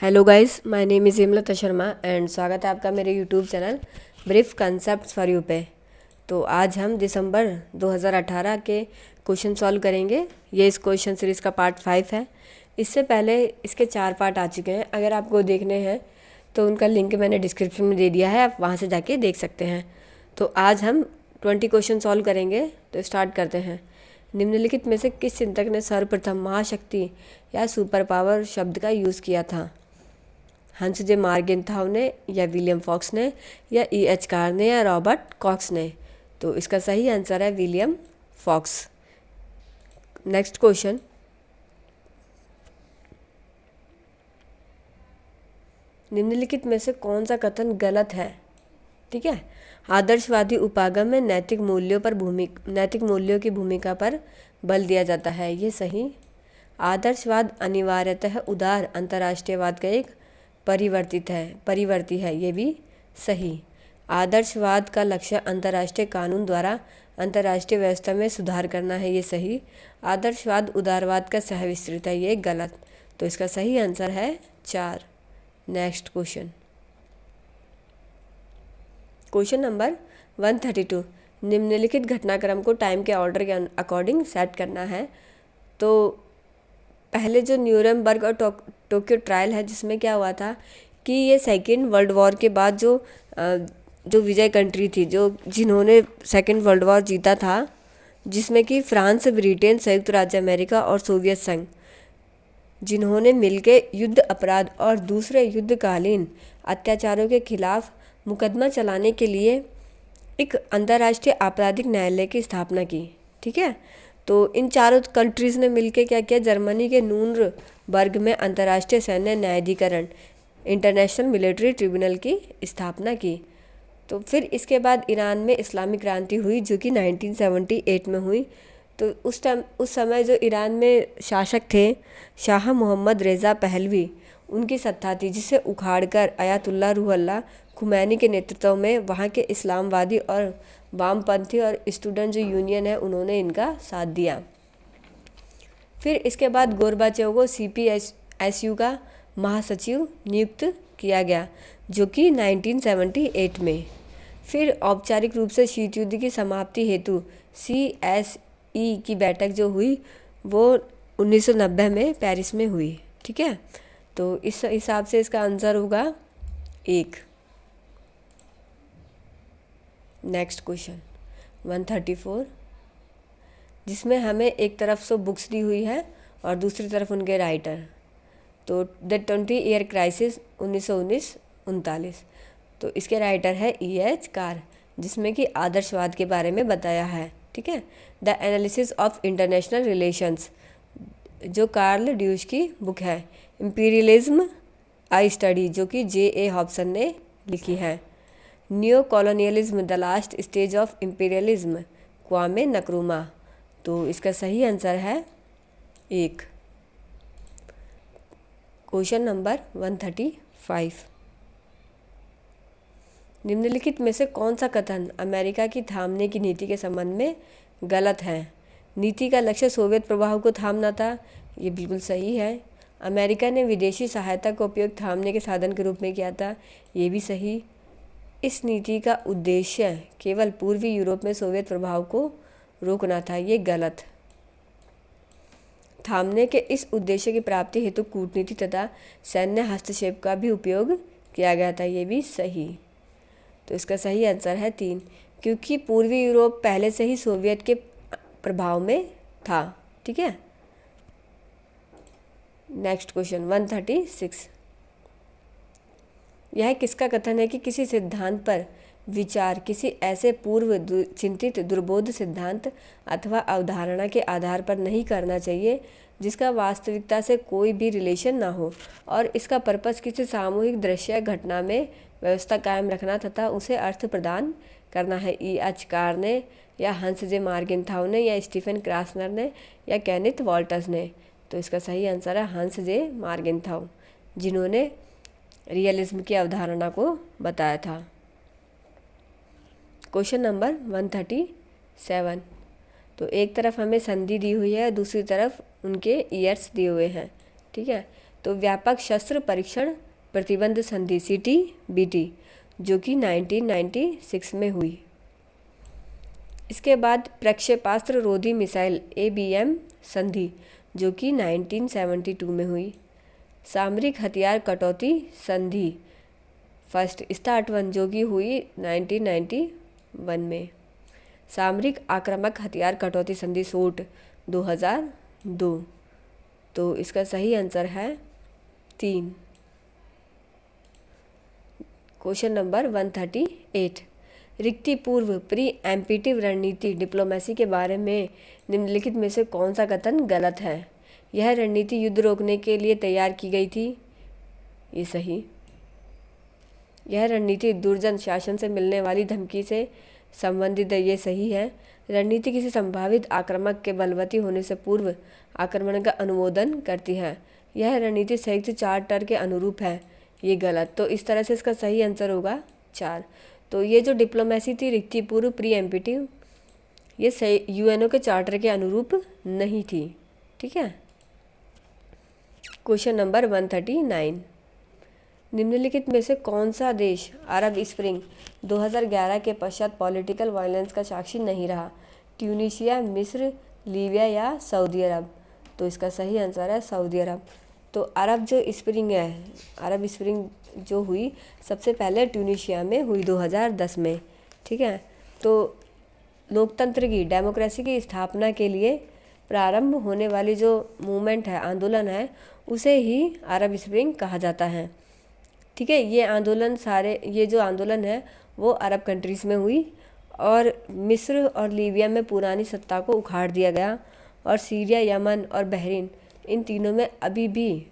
Hello guys, my name is Hemlata Sharma and स्वागत है आपका मेरे YouTube channel brief concepts for you पे। तो आज हम दिसंबर 2018 के क्वेश्चन सॉल्व करेंगे। ये इस क्वेश्चन सीरीज़ का पार्ट 5 है। इससे पहले इसके 4 पार्ट आ चुके हैं। अगर आपको देखने हैं तो उनका लिंक मैंने डिस्क्रिप्शन में दे दिया है, आप वहाँ से जाके देख सकते हैं। तो आज हम 20 क्वेश्चन सॉल्व करेंगे। तो स्टार्ट करते हैं। निम्नलिखित में से किस चिंतक ने सर्वप्रथम महाशक्ति या सुपर पावर शब्द का यूज़ किया था? हंस जे मार्गेंथाउ ने, या विलियम फॉक्स ने, या E.H. कार ने, या रॉबर्ट कॉक्स ने? तो इसका सही आंसर है विलियम फॉक्स। नेक्स्ट क्वेश्चन, निम्नलिखित में से कौन सा कथन गलत है? ठीक है। आदर्शवादी उपागम में नैतिक मूल्यों की भूमिका पर बल दिया जाता है, ये सही। आदर्शवाद अनिवार्यतः उदार अंतर्राष्ट्रीयवाद का एक परिवर्ती है, ये भी सही। आदर्शवाद का लक्ष्य अंतर्राष्ट्रीय कानून द्वारा अंतर्राष्ट्रीय व्यवस्था में सुधार करना है, ये सही। आदर्शवाद उदारवाद का सहविस्तृत है, ये गलत। तो इसका सही आंसर है 4। Next question, question number 132। निम्नलिखित घटनाक्रम को टाइम के ऑर्डर के अकॉर्डिंग सेट करना है। तो पहले जो न्यूरमबर्ग और टोक्यो ट्रायल है, जिसमें क्या हुआ था कि ये सेकेंड वर्ल्ड वॉर के बाद जो विजय कंट्री थी, जिन्होंने सेकेंड वर्ल्ड वॉर जीता था, जिसमें कि फ्रांस, ब्रिटेन, संयुक्त राज्य अमेरिका और सोवियत संघ, जिन्होंने मिलकर युद्ध अपराध और दूसरे युद्धकालीन अत्याचारों के खिलाफ मुकदमा चलाने के लिए एक अंतर्राष्ट्रीय आपराधिक न्यायालय की स्थापना की। ठीक है। तो इन चारों कंट्रीज़ ने मिलकर क्या किया? जर्मनी के नूरनबर्ग में अंतर्राष्ट्रीय सैन्य न्यायाधिकरण इंटरनेशनल मिलिट्री ट्रिब्यूनल की स्थापना की। तो फिर इसके बाद ईरान में इस्लामिक क्रांति हुई, जो कि 1978 में हुई। तो उस समय जो ईरान में शासक थे, शाह मोहम्मद रेज़ा पहलवी, उनकी सत्ता थी, जिसे उखाड़कर अयातुल्ला रूहुल्लाह खुमैनी के नेतृत्व में वहाँ के इस्लामवादी और वामपंथी और स्टूडेंट जो यूनियन है, उन्होंने इनका साथ दिया। फिर इसके बाद गोरबाचेव को CPSU का महासचिव नियुक्त किया गया, जो कि 1978 में। फिर औपचारिक रूप से शीत युद्ध की समाप्ति हेतु CSE की बैठक जो हुई, वो 1990 में पेरिस में हुई। ठीक है। तो इस हिसाब से इसका आंसर होगा 1। नेक्स्ट क्वेश्चन 134, जिसमें हमें एक तरफ से बुक्स दी हुई है और दूसरी तरफ उनके राइटर। तो द 20 ईयर क्राइसिस 1919-39। तो इसके राइटर है E.H. कार, जिसमें कि आदर्शवाद के बारे में बताया है। ठीक है। The analysis of international relations, जो कार्ल ड्यूश की बुक है। इम्पीरियलिज्म आई स्टडी, जो कि J.A. हॉब्सन ने लिखी है। New colonialism the last stage of imperialism, क्वामे Nkrumah. तो इसका सही आंसर है 1। क्वेश्चन नंबर 135, निम्नलिखित में से कौन सा कथन अमेरिका की थामने की नीति के संबंध में गलत है? नीति का लक्ष्य सोवियत प्रभाव को थामना था, ये बिल्कुल सही है। अमेरिका ने विदेशी सहायता का उपयोग थामने के साधन के रूप में किया था, ये भी सही। इस नीति का उद्देश्य केवल पूर्वी यूरोप में सोवियत प्रभाव को रोकना था, ये गलत। थामने के इस उद्देश्य की प्राप्ति हेतु कूटनीति तथा सैन्य हस्तक्षेप का भी उपयोग किया गया था, ये भी सही। तो इसका सही आंसर है 3, क्योंकि पूर्वी यूरोप पहले से ही सोवियत के प्रभाव में था। ठीक है। नेक्स्ट क्वेश्चन 136, यह किसका कथन है कि किसी सिद्धांत पर विचार किसी ऐसे पूर्व चिंतित दुर्बोध सिद्धांत अथवा अवधारणा के आधार पर नहीं करना चाहिए जिसका वास्तविकता से कोई भी रिलेशन ना हो, और इसका पर्पस किसी सामूहिक दृश्य घटना में व्यवस्था कायम रखना तथा उसे अर्थ प्रदान करना है? E.H. कार ने, या हंस जे मार्गेंथाउ ने, या स्टीफन क्रासनर ने, या केनिथ वॉल्टर्स ने? तो इसका सही आंसर है हंस जे मार्गेंथाउ, जिन्होंने रियलिज्म की अवधारणा को बताया था। क्वेश्चन नंबर 137, तो एक तरफ हमें संधि दी हुई है, दूसरी तरफ उनके ईयर्स दिए हुए हैं। ठीक है। तो व्यापक शस्त्र परीक्षण प्रतिबंध संधि CTBT जो कि 1996 में हुई। इसके बाद प्रक्षेपास्त्र रोधी मिसाइल ABM संधि जो कि 1972 में हुई। सामरिक हथियार कटौती संधि फर्स्ट स्टार्ट वन जो कि हुई 1991 में। सामरिक आक्रामक हथियार कटौती संधि SOT 2002। तो इसका सही आंसर है 3। क्वेश्चन नंबर 138, रिक्ति पूर्व प्री एम्पिटिव रणनीति डिप्लोमेसी के बारे में निम्नलिखित में से कौन सा कथन गलत है? यह रणनीति युद्ध रोकने के लिए तैयार की गई थी, ये सही। यह रणनीति दुर्जन शासन से मिलने वाली धमकी से संबंधित है, ये सही है। रणनीति किसी संभावित आक्रामक के बलवती होने से पूर्व आक्रमण का अनुमोदन करती है। यह रणनीति संयुक्त चार्टर के अनुरूप है, ये गलत। तो इस तरह से इसका सही आंसर होगा 4। तो ये जो डिप्लोमेसी थी रिक्ति पूर्व प्री एम्पिटिव, ये सही UNO के चार्टर के अनुरूप नहीं थी, ठीक है। क्वेश्चन नंबर 139, निम्नलिखित में से कौन सा देश अरब स्प्रिंग 2011 के पश्चात पॉलिटिकल वायलेंस का साक्षी नहीं रहा? ट्यूनीशिया, मिस्र, लीबिया या सऊदी अरब? तो इसका सही आंसर है सऊदी अरब। तो अरब जो स्प्रिंग है, अरब स्प्रिंग जो हुई सबसे पहले ट्यूनीशिया में हुई 2010 में, ठीक है। तो लोकतंत्र की डेमोक्रेसी की स्थापना के लिए प्रारंभ होने वाली जो मूवमेंट है, आंदोलन है, उसे ही अरब स्प्रिंग कहा जाता है, ठीक है। ये जो आंदोलन है वो अरब कंट्रीज़ में हुई और मिस्र और लीबिया में पुरानी सत्ता को उखाड़ दिया गया और सीरिया, यमन और बहरीन, इन तीनों में अभी भी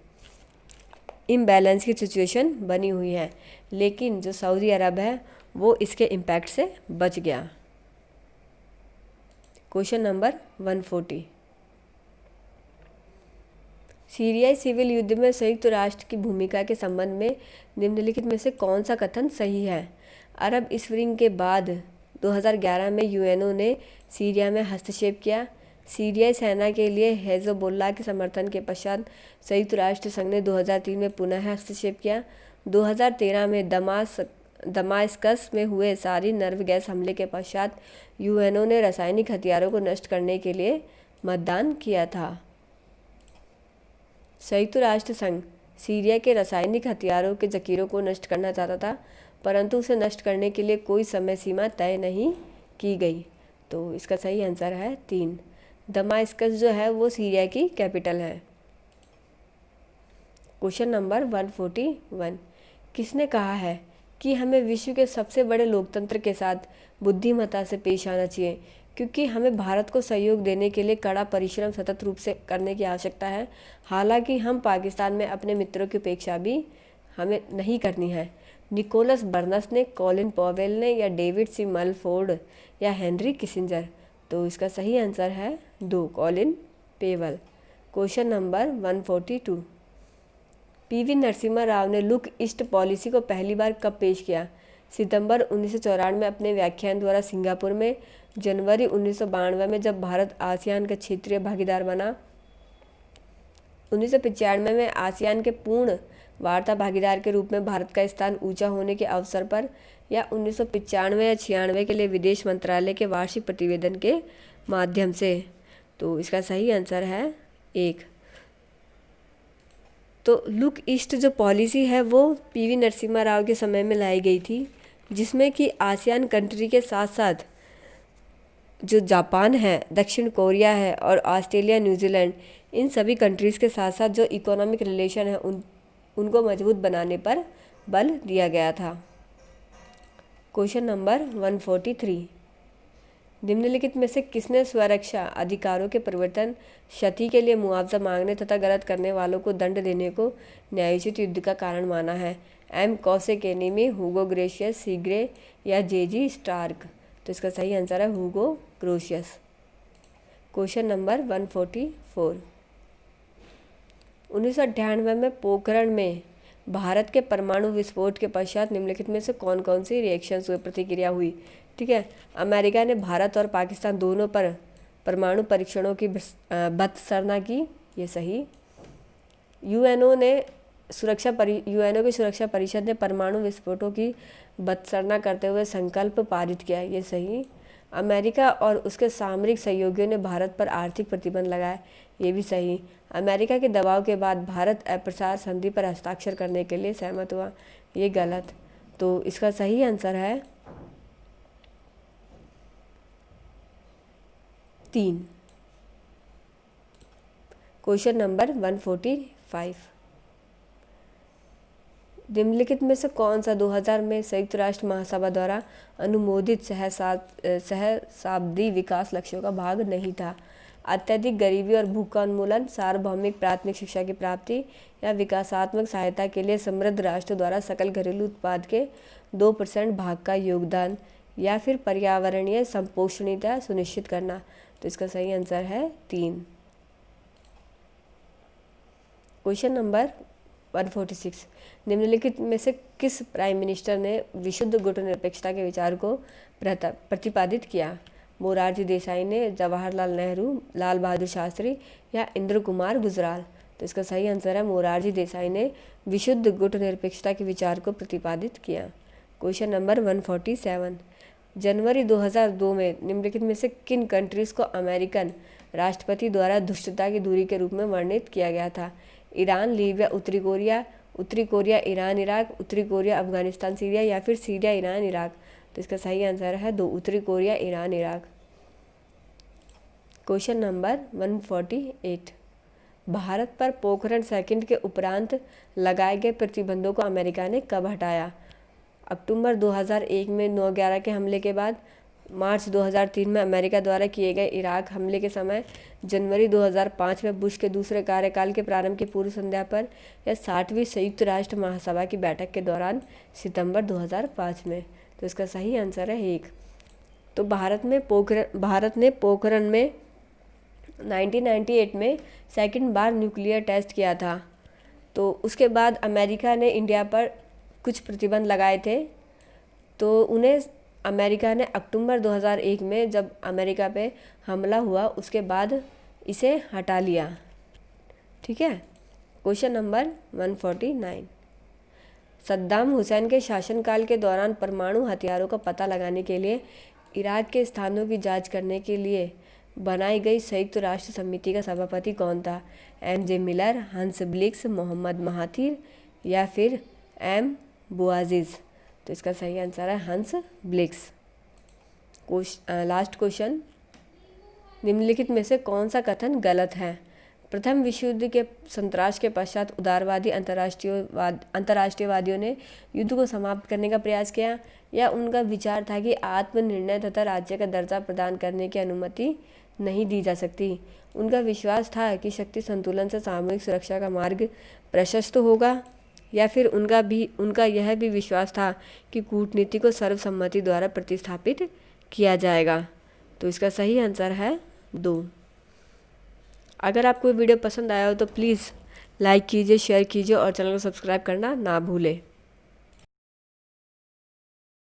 इम्बैलेंस की सिचुएशन बनी हुई है, लेकिन जो सऊदी अरब है वो इसके इम्पैक्ट से बच गया। क्वेश्चन नंबर 140, सीरियाई सिविल युद्ध में संयुक्त राष्ट्र की भूमिका के संबंध में निम्नलिखित में से कौन सा कथन सही है? अरब स्प्रिंग के बाद 2011 में UNO ने सीरिया में हस्तक्षेप किया। सीरियाई सेना के लिए हिज़्बुल्लाह के समर्थन के पश्चात संयुक्त राष्ट्र संघ ने 2003 में पुनः हस्तक्षेप किया। 2013 में दमास्कस में हुए सारी नर्व गैस हमले के पश्चात UNO ने रासायनिक हथियारों को नष्ट करने के लिए मतदान किया था। संयुक्त राष्ट्र संघ सीरिया के रासायनिक हथियारों के जखीरों को नष्ट करना चाहता था, परंतु उसे नष्ट करने के लिए कोई समय सीमा तय नहीं की गई। तो इसका सही आंसर है 3। दमास्कस जो है वो सीरिया की कैपिटल है। क्वेश्चन नंबर 141, किसने कहा है कि हमें विश्व के सबसे बड़े लोकतंत्र के साथ बुद्धिमत्ता से पेश आना चाहिए, क्योंकि हमें भारत को सहयोग देने के लिए कड़ा परिश्रम सतत रूप से करने की आवश्यकता है। हालांकि हम पाकिस्तान में अपने मित्रों की अपेक्षा भी हमें नहीं करनी है। निकोलस बर्नस ने, कॉलिन पॉवेल ने, या डेविड सी मलफोर्ड या हेनरी किसिंजर? तो इसका सही आंसर है 2, Colin Powell. Question number 142, PV Narasimha Rao ने लुक ईस्ट पॉलिसी को पहली बार कब पेश किया? सितंबर 1994 में अपने व्याख्यान द्वारा सिंगापुर में, जनवरी 1992 में जब भारत आसियान का क्षेत्रीय भागीदार बना, 1995 में आसियान के पूर्ण वार्ता भागीदार के रूप में भारत का स्थान ऊंचा होने के अवसर पर, या 1995 या 96 के लिए विदेश मंत्रालय के वार्षिक प्रतिवेदन के माध्यम से? तो इसका सही आंसर है 1। तो लुक ईस्ट जो पॉलिसी है वो PV नरसिम्हा राव के समय में लाई गई थी, जिसमें कि आसियान कंट्री के साथ साथ जो जापान है, दक्षिण कोरिया है और ऑस्ट्रेलिया, न्यूजीलैंड, इन सभी कंट्रीज़ के साथ साथ जो इकोनॉमिक रिलेशन है उनको मजबूत बनाने पर बल दिया गया था। क्वेश्चन नंबर 143, निम्नलिखित में से किसने स्वरक्षा अधिकारों के परिवर्तन, क्षति के लिए मुआवजा मांगने तथा गलत करने वालों को दंड देने को न्यायोचित युद्ध का कारण माना है? M कौसेकेनिमी, हुगो ग्रेशियस, सीग्रे या JG स्टार्क? तो इसका सही आंसर है हुगो ग्रोशियस। क्वेश्चन नंबर 144, 1998 में पोखरण में भारत के परमाणु विस्फोट के पश्चात निम्नलिखित में से कौन कौन सी रिएक्शंस हुए, प्रतिक्रिया हुई? ठीक है, अमेरिका ने भारत और पाकिस्तान दोनों पर परमाणु परीक्षणों की भत्सना की, ये सही। यूएनओ की सुरक्षा परिषद ने परमाणु विस्फोटों की बत्सरना करते हुए संकल्प पारित किया, ये सही। अमेरिका और उसके सामरिक सहयोगियों ने भारत पर आर्थिक प्रतिबंध लगाए, ये भी सही। अमेरिका के दबाव के बाद भारत अप्रसार संधि पर हस्ताक्षर करने के लिए सहमत हुआ, ये गलत। तो इसका सही आंसर है 3। क्वेश्चन नंबर 145, निम्नलिखित में से कौन सा 2000 में संयुक्त राष्ट्र महासभा द्वारा अनुमोदित सहस्राब्दी विकास लक्ष्यों का भाग नहीं था? अत्यधिक गरीबी और भूख का उन्मूलन, सार्वभौमिक प्राथमिक शिक्षा की प्राप्ति, या विकासात्मक सहायता के लिए समृद्ध राष्ट्र द्वारा सकल घरेलू उत्पाद के 2% भाग का योगदान, या फिर पर्यावरणीय संपोषणीयता सुनिश्चित करना? तो इसका सही आंसर है 3। क्वेश्चन नंबर 146, निम्नलिखित में से किस प्राइम मिनिस्टर ने विशुद्ध गुटनिरपेक्षता के विचार को प्रतिपादित किया? मोरारजी देसाई ने, जवाहरलाल नेहरू, लाल बहादुर शास्त्री, या इंद्र कुमार गुजराल? तो इसका सही आंसर है मोरारजी देसाई ने विशुद्ध गुटनिरपेक्षता के विचार को प्रतिपादित किया। क्वेश्चन नंबर 147, जनवरी 2002 में निम्नलिखित में से किन कंट्रीज़ को अमेरिकन राष्ट्रपति द्वारा दुष्टता की दूरी के रूप में वर्णित किया गया था? ईरान, लीबिया, उत्तरी कोरिया, ईरान, इराक, उत्तरी कोरिया, अफगानिस्तान, सीरिया, या फिर सीरिया, ईरान, इराक? तो इसका सही आंसर है 2, उत्तरी Korea, Iran, Iraq. Question number 148, Bharat पर पोखरण सेकंड के उपरांत लगाए गए प्रतिबंधों को अमेरिका ने कब हटाया? अक्टूबर 2001 में 9/11 के हमले के बाद, मार्च 2003 में अमेरिका द्वारा किए गए इराक हमले के समय, जनवरी 2005 में बुश के दूसरे कार्यकाल के प्रारंभ की पूर्व संध्या पर, या 60वीं संयुक्त राष्ट्र महासभा की बैठक के दौरान, सितंबर 2005 में? तो इसका सही आंसर है 1। तो भारत ने पोखरण में 1998 में सेकंड बार न्यूक्लियर टेस्ट किया था। तो उसके बाद अमेरिका ने इंडिया पर कुछ प्रतिबंध लगाए थे, तो उन्हें अमेरिका ने अक्टूबर 2001 में जब अमेरिका पे हमला हुआ उसके बाद इसे हटा लिया। ठीक है। क्वेश्चन नंबर 149, सद्दाम हुसैन के शासनकाल के दौरान परमाणु हथियारों का पता लगाने के लिए इराक के स्थानों की जांच करने के लिए बनाई गई संयुक्त राष्ट्र समिति का सभापति कौन था? MJ मिलर, हंस ब्लिक्स, मोहम्मद महाथिर, या फिर M बुआजिज? तो इसका सही आंसर है हंस ब्लिक्स। लास्ट क्वेश्चन, निम्नलिखित में से कौन सा कथन गलत है? प्रथम विश्व युद्ध के संतराश के पश्चात उदारवादी अंतर्राष्ट्रीयवादियों ने युद्ध को समाप्त करने का प्रयास किया, या उनका विचार था कि आत्मनिर्णय तथा राज्य का दर्जा प्रदान करने की अनुमति नहीं दी जा सकती? उनका विश्वास था कि शक्ति संतुलन से सामूहिक सुरक्षा का मार्ग प्रशस्त होगा, या फिर उनका यह भी विश्वास था कि कूटनीति को सर्वसम्मति द्वारा प्रतिस्थापित किया जाएगा? तो इसका सही आंसर है 2। अगर आपको वीडियो पसंद आया हो तो प्लीज़ लाइक कीजिए, शेयर कीजिए और चैनल को सब्सक्राइब करना ना भूलें।